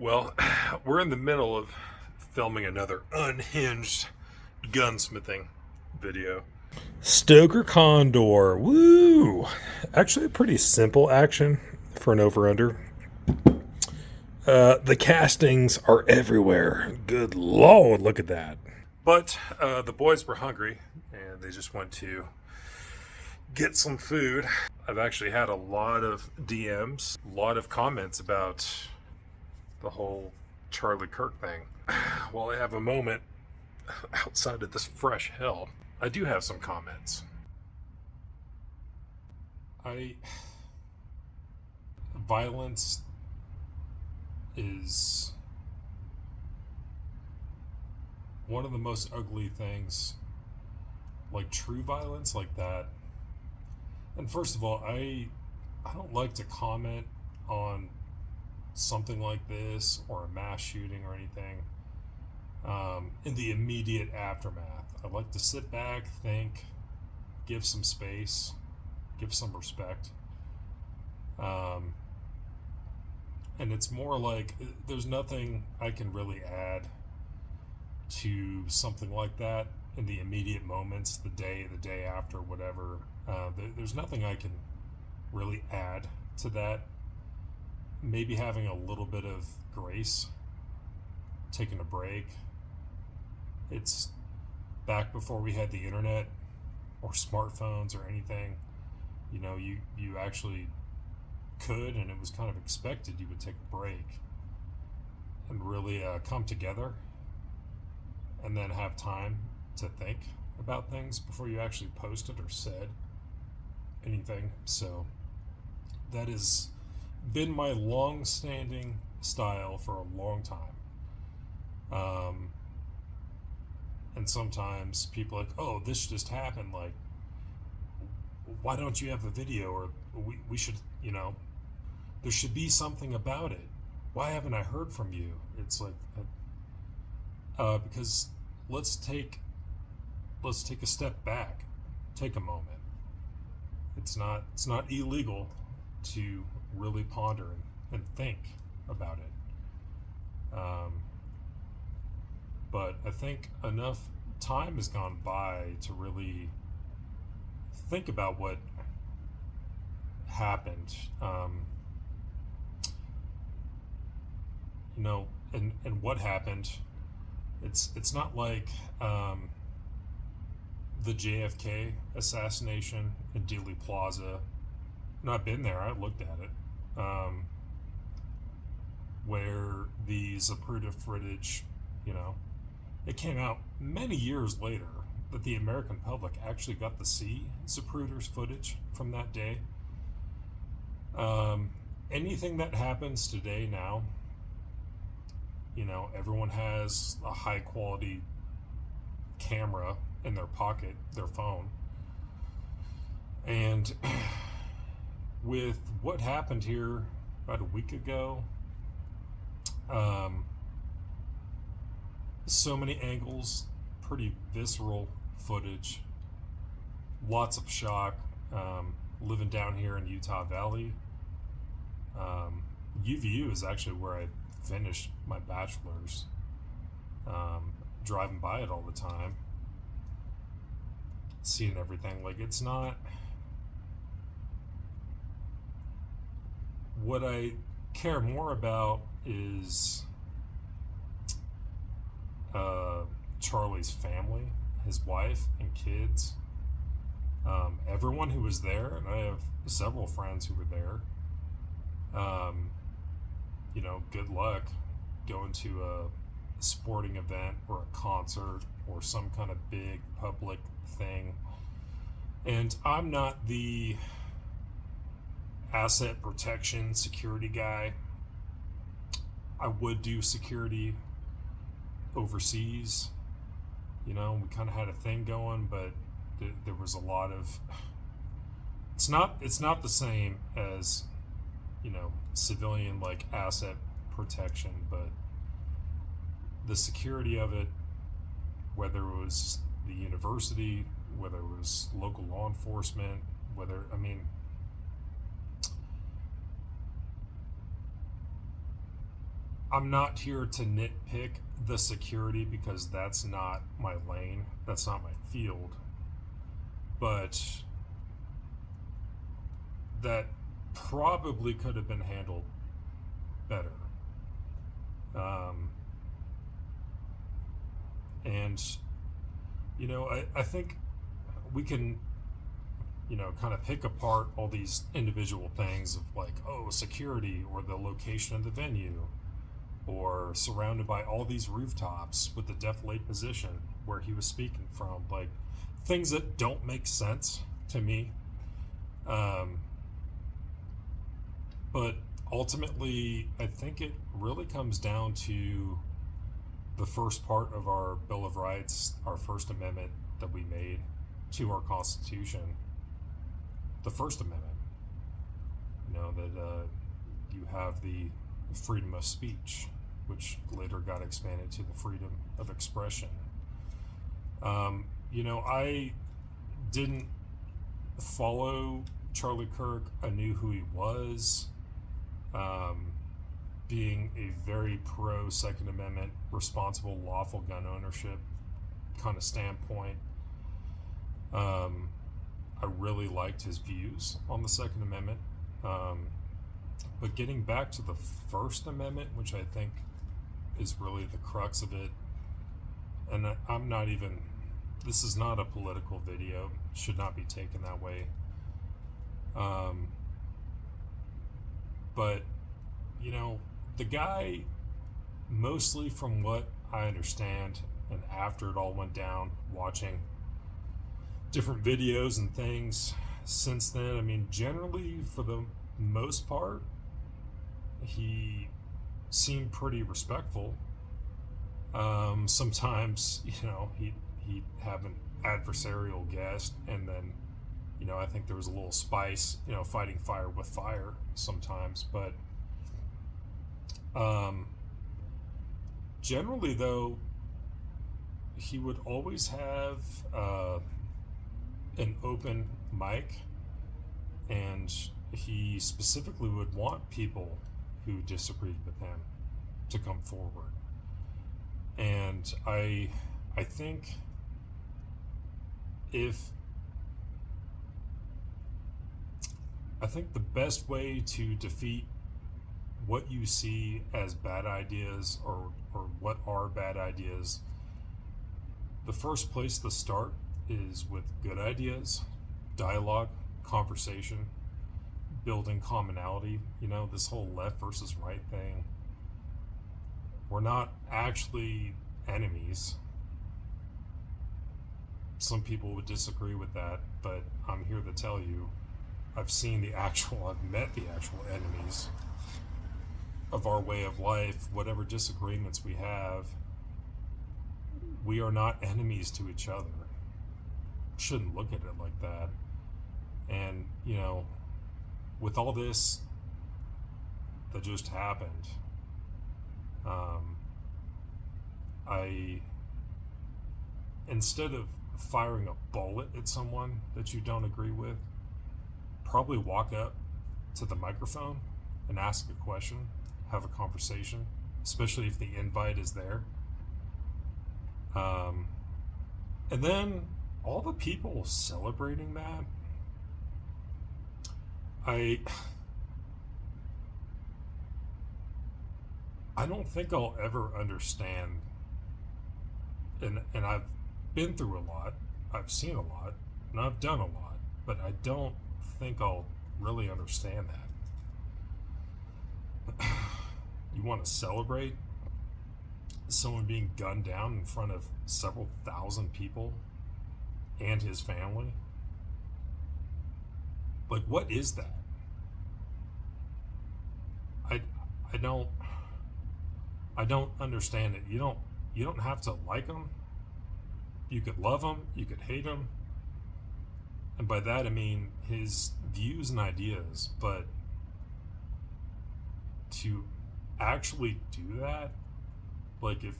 Well, we're in the middle of filming another unhinged gunsmithing video. Stoker Condor, woo! Actually, a pretty simple action for an over under. The castings are everywhere. Good lord, look at that. But the boys were hungry and they just went to get some food. I've actually had a lot of DMs, a lot of comments about the whole Charlie Kirk thing. While I have a moment outside of this fresh hell, I do have some comments. Violence is one of the most ugly things, like true violence like that. And first of all, I don't like to comment on something like this or a mass shooting or anything in the immediate aftermath. I like to sit back, think, give some space, give some respect. And it's more like there's nothing I can really add to something like that in the immediate moments, the day after, whatever. There's nothing I can really add to that. Maybe having a little bit of grace, taking a break. It's back before we had the internet or smartphones or anything. You know, you actually could, and it was kind of expected, you would take a break and really come together and then have time to think about things before you actually posted or said anything. So that has been my long-standing style for a long time. And sometimes people are like, oh, this just happened, like, why don't you have a video? Or we should, there should be something about it. Why haven't I heard from you? It's like, because let's take a step back, take a moment. It's not illegal to really ponder and think about it. But I think enough time has gone by to really think about what happened. And what happened. It's not like the JFK assassination in Dealey Plaza. I've been there. I looked at it. Where the Zapruder footage, it came out many years later that the American public actually got to see Zapruder's footage from that day. Anything that happens today now, everyone has a high quality camera in their pocket, their phone. And with what happened here about a week ago, so many angles, pretty visceral footage, lots of shock. Living down here in Utah Valley, UVU is actually where I finished my bachelor's. Driving by it all the time, seeing everything. Like, it's not what I care more about is Charlie's family, his wife and kids, everyone who was there, and I have several friends who were there. Good luck going to a sporting event or a concert or some kind of big public thing. And I'm not the asset protection security guy. I would do security overseas. We kind of had a thing going, but there was a lot of, it's not the same as civilian like asset protection, but the security of it, whether it was the university, whether it was local law enforcement, I'm not here to nitpick the security because that's not my lane, that's not my field, but that probably could have been handled better. And, I think we can, kind of pick apart all these individual things of like, oh, security or the location of the venue or surrounded by all these rooftops with the defilade position where he was speaking from, like things that don't make sense to me. But ultimately, I think it really comes down to the first part of our Bill of Rights, our First Amendment that we made to our Constitution. The First Amendment, that you have the freedom of speech, which later got expanded to the freedom of expression. I didn't follow Charlie Kirk. I knew who he was. Being a very pro Second Amendment, responsible, lawful gun ownership kind of standpoint, I really liked his views on the Second Amendment. But getting back to the First Amendment, which I think is really the crux of it, and I'm not even, this is not a political video, should not be taken that way. But, the guy, mostly from what I understand, and after it all went down, watching different videos and things since then, generally, for the most part, he seemed pretty respectful. Sometimes, he'd have an adversarial guest, and then, I think there was a little spice, fighting fire with fire sometimes, but generally, though, he would always have an open mic, and he specifically would want people who disagreed with him to come forward. And I think the best way to defeat what you see as bad ideas or what are bad ideas, the first place to start is with good ideas, dialogue, conversation, building commonality. This whole left versus right thing. We're not actually enemies. Some people would disagree with that, but I'm here to tell you, I've met the actual enemies of our way of life. Whatever disagreements we have, we are not enemies to each other. Shouldn't look at it like that. And, with all this that just happened, instead of firing a bullet at someone that you don't agree with, probably walk up to the microphone and ask a question, have a conversation, especially if the invite is there. And then all the people celebrating that, I don't think I'll ever understand, and I've been through a lot, I've seen a lot, and I've done a lot, but I don't think I'll really understand that. You want to celebrate someone being gunned down in front of several thousand people and his family? Like, what is that? I don't understand it. You don't have to like him. You could love him, you could hate him, and by that I mean his views and ideas, but to actually do that, like if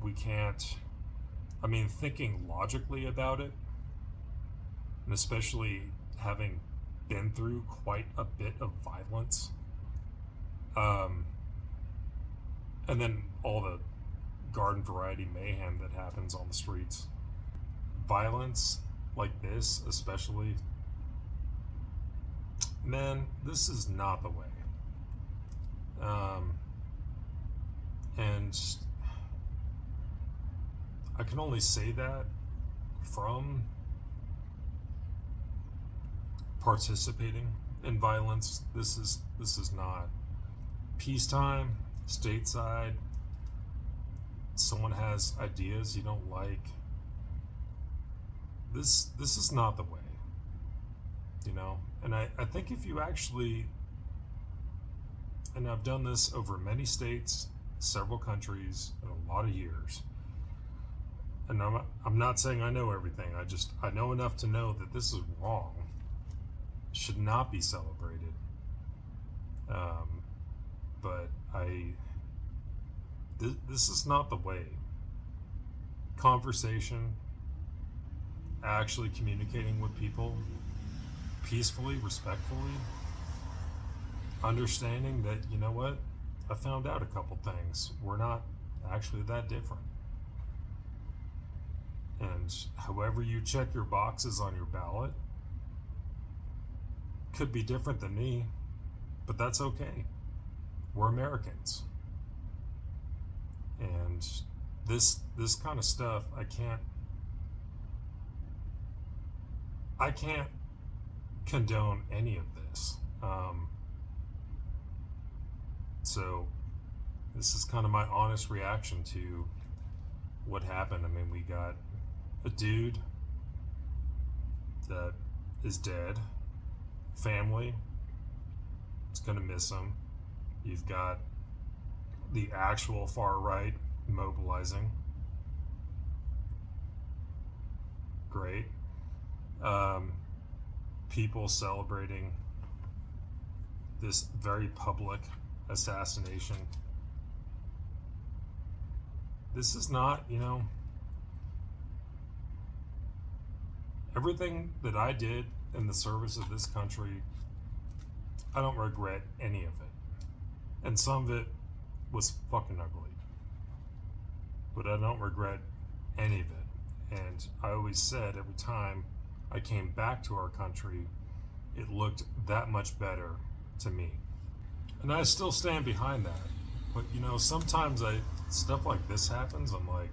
we can't, thinking logically about it, and especially having been through quite a bit of violence, And then all the garden variety mayhem that happens on the streets. Violence like this, especially, man, this is not the way. Um, and I can only say that from participating in violence. This is not peacetime, stateside. Someone has ideas you don't like. This is not the way, you know. And I think if you actually, and I've done this over many states, several countries, and a lot of years. And I'm not saying I know everything. I know enough to know that this is wrong. Should not be celebrated. But this is not the way. Conversation, actually communicating with people peacefully, respectfully, understanding that, you know what, I found out a couple things. We're not actually that different. And however you check your boxes on your ballot could be different than me, but that's okay. We're Americans. And this kind of stuff, I can't condone any of this. So this is kind of my honest reaction to what happened. I mean, we got a dude that is dead. Family, it's gonna miss him. You've got the actual far right mobilizing. Great. People celebrating this very public assassination. This is not, you know, everything that I did in the service of this country, I don't regret any of it. And some of it was fucking ugly. But I don't regret any of it. And I always said every time I came back to our country, it looked that much better to me. And I still stand behind that. But you know, sometimes stuff like this happens, I'm like,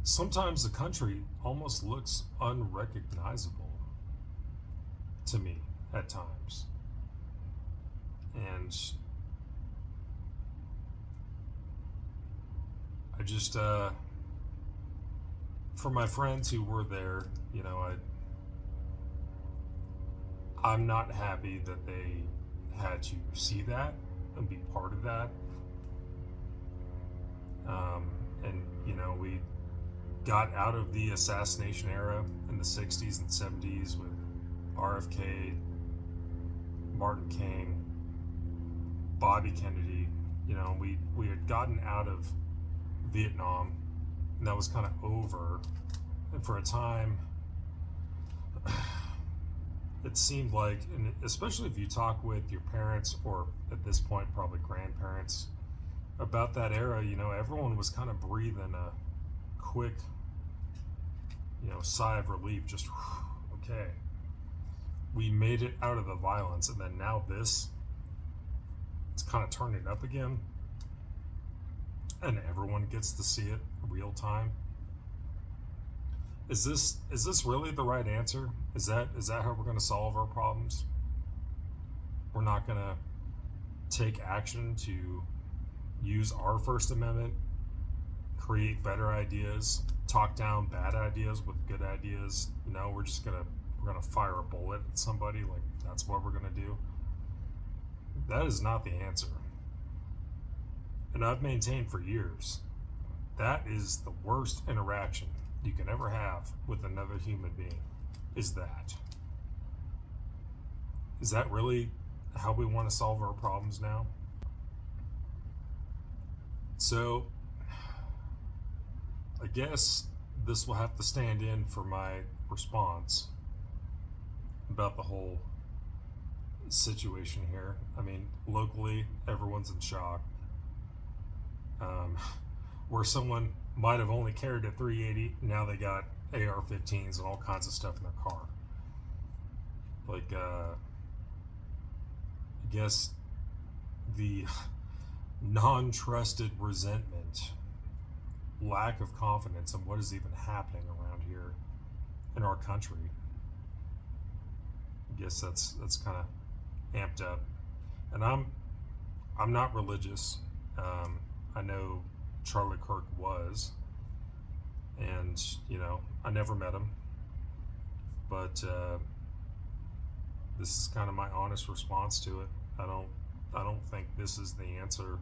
sometimes the country almost looks unrecognizable to me at times. And I just, for my friends who were there, you know, I'm not happy that they had to see that and be part of that. And, you know, we got out of the assassination era in the 60s and 70s with RFK, Martin King, Bobby Kennedy. You know, we had gotten out of Vietnam, and that was kind of over. And for a time, it seemed like, and especially if you talk with your parents, or at this point probably grandparents, about that era, you know, everyone was kind of breathing a quick, you know, sigh of relief. Just, okay, we made it out of the violence. And then now this, it's kind of turning up again, and everyone gets to see it real time. Is this really the right answer? Is that how we're going to solve our problems? We're not going to take action to use our First Amendment, create better ideas, talk down bad ideas with good ideas. No, we're gonna fire a bullet at somebody. Like, that's what we're gonna do. That is not the answer. And I've maintained for years, that is the worst interaction you can ever have with another human being. Is that really how we want to solve our problems now? So I guess this will have to stand in for my response about the whole situation here. I mean, locally, everyone's in shock. Um, where someone might have only carried a 380, now they got AR-15s and all kinds of stuff in their car. Like, I guess the non-trusted resentment, lack of confidence in what is even happening around here in our country. I guess that's kind of amped up. And I'm not religious. I know Charlie Kirk was, and I never met him, but this is kind of my honest response to it. I don't think this is the answer.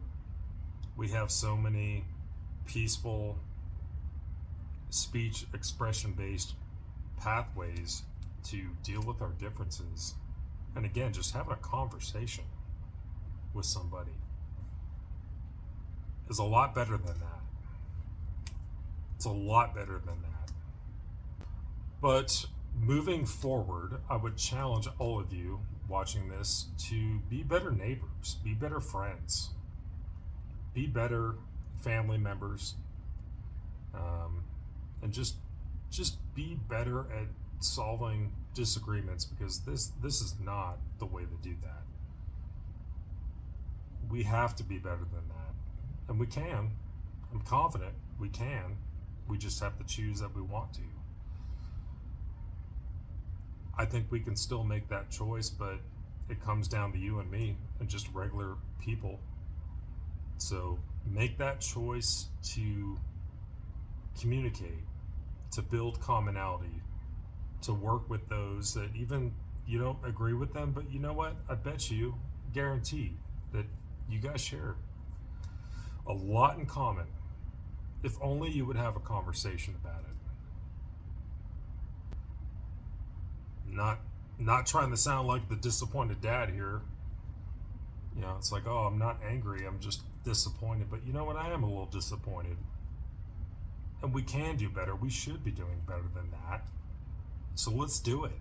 We have so many peaceful speech expression based pathways to deal with our differences. And again, just having a conversation with somebody is a lot better than that. It's a lot better than that. But moving forward, I would challenge all of you watching this to be better neighbors, be better friends, be better family members, and just be better at solving disagreements, because this is not the way to do that. We have to be better than that, and we can. I'm confident we can. We just have to choose that we want to. I think we can still make that choice, but it comes down to you and me and just regular people. So make that choice to communicate, to build commonality, to work with those that even you don't agree with them, but you know what? I bet you, guarantee that you guys share a lot in common. If only you would have a conversation about it. Not trying to sound like the disappointed dad here. It's like, oh, I'm not angry, I'm just disappointed. But you know what? I am a little disappointed. And we can do better. We should be doing better than that. So let's do it.